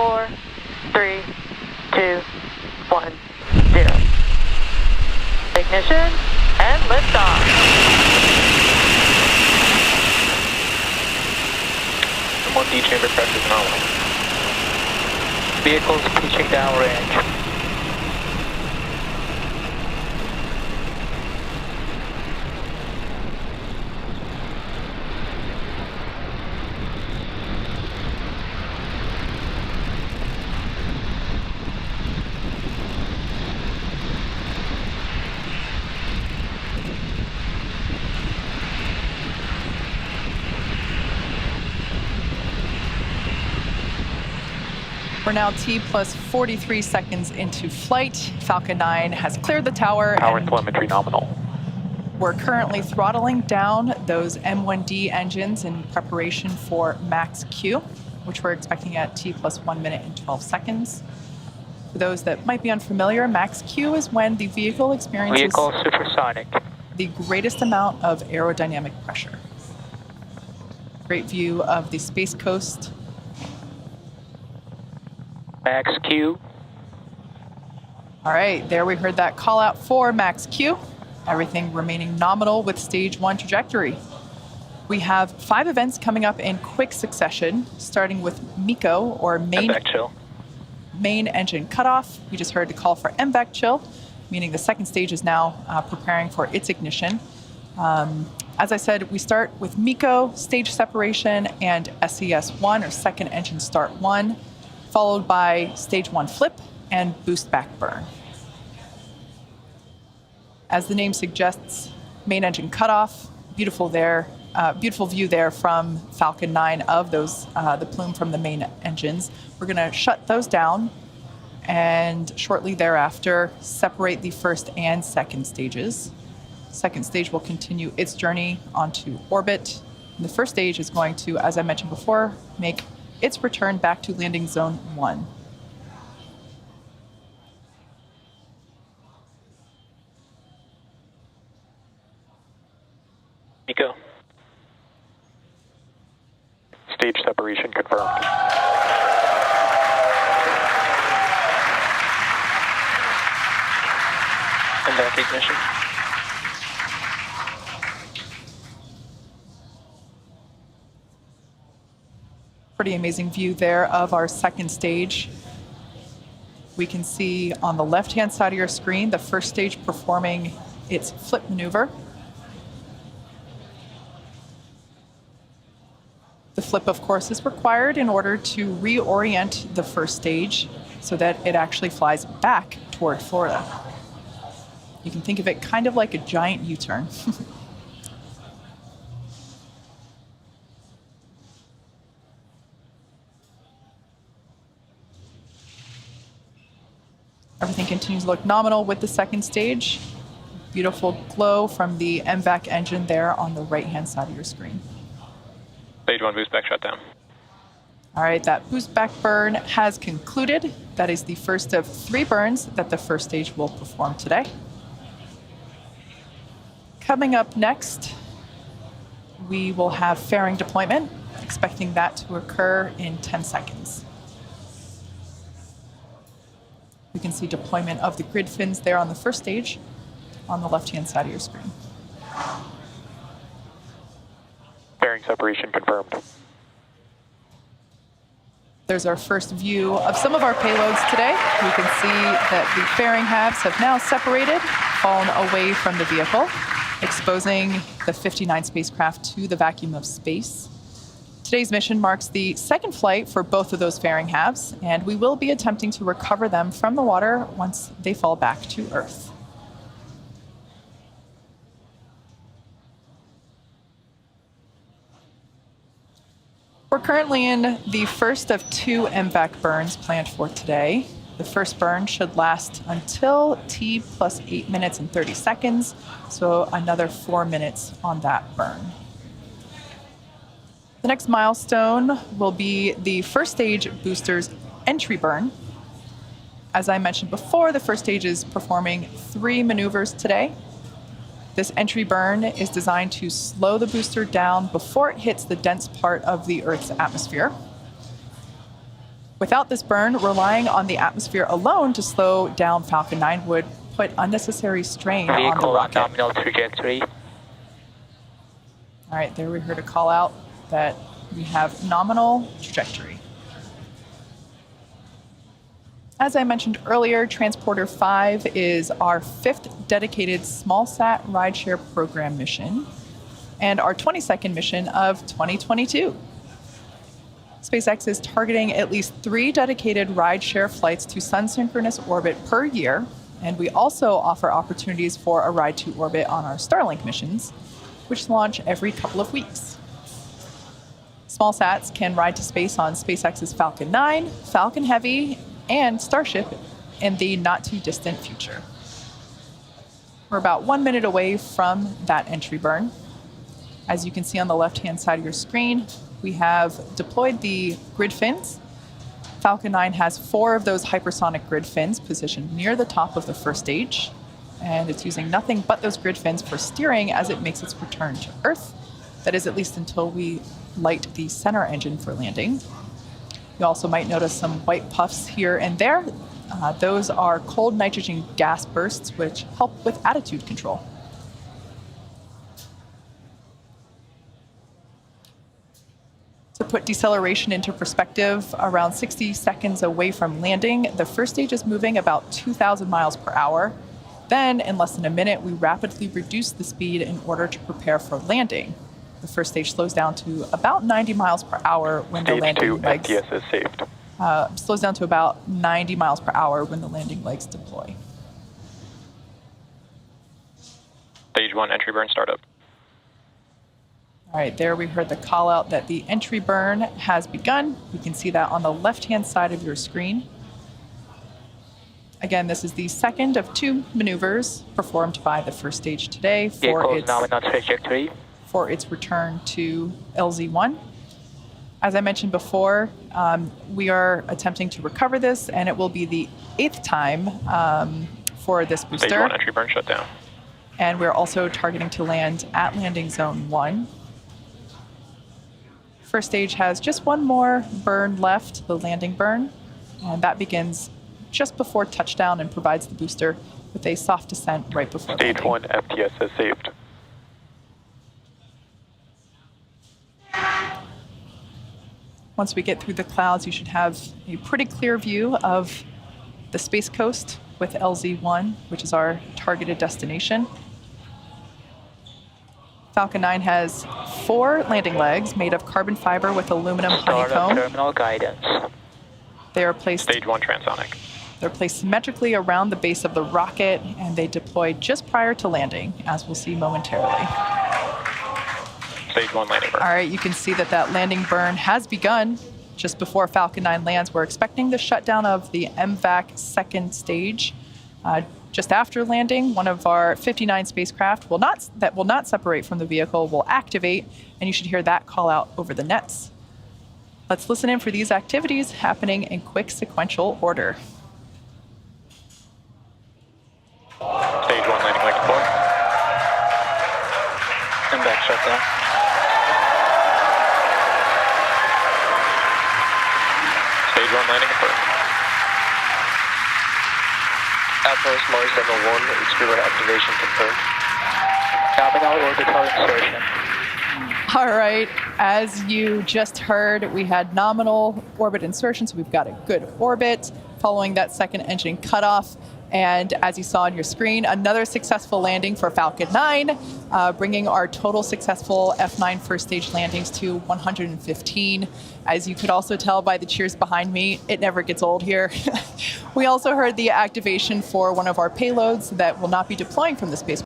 4, 3, 2, 1, 0. Ignition and liftoff. M1D chamber pressure is normal. Vehicles pitching downrange. We're now T plus 43 seconds into flight. Falcon 9 has cleared the tower. Power and telemetry nominal. We're currently throttling down those M1D engines in preparation for max Q, which we're expecting at T plus 1 minute and 12 seconds. For those that might be unfamiliar, max Q is when the vehicle experiences supersonic. the greatest amount of aerodynamic pressure. Great view of the Space Coast. Max Q. All right, there we heard that call out for max Q. Everything remaining nominal with stage 1 trajectory. We have 5 events coming up in quick succession, starting with MECO, or main engine cutoff. We just heard the call for MVAC chill, meaning the second stage is now preparing for its ignition. As I said, we start with MECO, stage separation, and SES1, or second engine start 1, followed by stage 1 flip and boost back burn. As the name suggests, main engine cutoff, beautiful view there from Falcon 9 of those, the plume from the main engines. We're gonna shut those down and shortly thereafter separate the first and second stages. Second stage will continue its journey onto orbit. And the first stage is going to, as I mentioned before, make its return back to landing zone 1. MECO. Stage separation confirmed. MVAC ignition. Pretty amazing view there of our second stage. We can see on the left-hand side of your screen the first stage performing its flip maneuver. The flip, of course, is required in order to reorient the first stage so that it actually flies back toward Florida. You can think of it kind of like a giant U-turn. Everything continues to look nominal with the second stage. Beautiful glow from the MVAC engine there on the right-hand side of your screen. Stage 1 boost back shutdown. All right, that boost back burn has concluded. That is the first of 3 burns that the first stage will perform today. Coming up next, we will have fairing deployment, expecting that to occur in 10 seconds. We can see deployment of the grid fins there on the first stage on the left-hand side of your screen. Fairing separation confirmed. There's our first view of some of our payloads today. We can see that the fairing halves have now separated, fallen away from the vehicle, exposing the 59 spacecraft to the vacuum of space. Today's mission marks the second flight for both of those fairing halves, and we will be attempting to recover them from the water once they fall back to Earth. We're currently in the first of 2 MVAC burns planned for today. The first burn should last until T plus 8 minutes and 30 seconds, so another 4 minutes on that burn. The next milestone will be the first stage booster's entry burn. As I mentioned before, the first stage is performing 3 maneuvers today. This entry burn is designed to slow the booster down before it hits the dense part of the Earth's atmosphere. Without this burn, relying on the atmosphere alone to slow down Falcon 9 would put unnecessary strain on the Vehicle on rocket. nominal trajectory. All right, there we heard a call out that we have nominal trajectory. As I mentioned earlier, Transporter 5 is our 5th dedicated small-sat rideshare program mission and our 22nd mission of 2022. SpaceX is targeting at least 3 dedicated rideshare flights to sun-synchronous orbit per year, and we also offer opportunities for a ride to orbit on our Starlink missions, which launch every couple of weeks. Small sats can ride to space on SpaceX's Falcon 9, Falcon Heavy, and Starship in the not-too-distant future. We're about 1 minute away from that entry burn. As you can see on the left-hand side of your screen, we have deployed the grid fins. Falcon 9 has 4 of those hypersonic grid fins positioned near the top of the first stage, and it's using nothing but those grid fins for steering as it makes its return to Earth. That is, at least until we light the center engine for landing. You also might notice some white puffs here and there. Those are cold nitrogen gas bursts, which help with attitude control. To put deceleration into perspective, around 60 seconds away from landing, the first stage is moving about 2,000 miles per hour. Then, in less than a minute, we rapidly reduce the speed in order to prepare for landing. The first stage slows down to about 90 miles per hour when the Stage landing 2 legs FTS is saved. slows down to about 90 miles per hour when the landing legs deploy. Stage 1 entry burn startup. All right, there we heard the call out that the entry burn has begun. You can see that on the left-hand side of your screen. Again, this is the second of 2 maneuvers performed by the first stage today Vehicle nominal trajectory. for its return to LZ1. As I mentioned before, we are attempting to recover this, and it will be the 8th time for this booster. Stage 1 entry burn shut down. And we're also targeting to land at landing zone 1. First stage has just one more burn left, the landing burn, and that begins just before touchdown and provides the booster with a soft descent right before Stage landing. 1 FTS is saved. Once we get through the clouds, you should have a pretty clear view of the Space Coast with LZ1, which is our targeted destination. Falcon 9 has 4 landing legs made of carbon fiber with aluminum Startup honeycomb. terminal guidance. They are placed Stage 1 transonic. They're placed symmetrically around the base of the rocket, and they deploy just prior to landing, as we'll see momentarily. Stage 1 landing burn. All right, you can see that that landing burn has begun just before Falcon 9 lands. We're expecting the shutdown of the MVAC second stage. Just after landing, one of our 59 spacecraft will not separate from the vehicle will activate, and you should hear that call out over the nets. Let's listen in for these activities happening in quick sequential order. Stage 1 landing leg deploy. MVAC shutdown. Stage 1 landing confirmed. Outpost Mars Level 1, extruder activation confirmed. Nominal orbital insertion. All right, as you just heard, we had nominal orbit insertion, so we've got a good orbit following that second engine cutoff. And as you saw on your screen, another successful landing for Falcon 9, bringing our total successful F9 first stage landings to 115. As you could also tell by the cheers behind me, it never gets old here. We also heard the activation for one of our payloads that will not be deploying from the space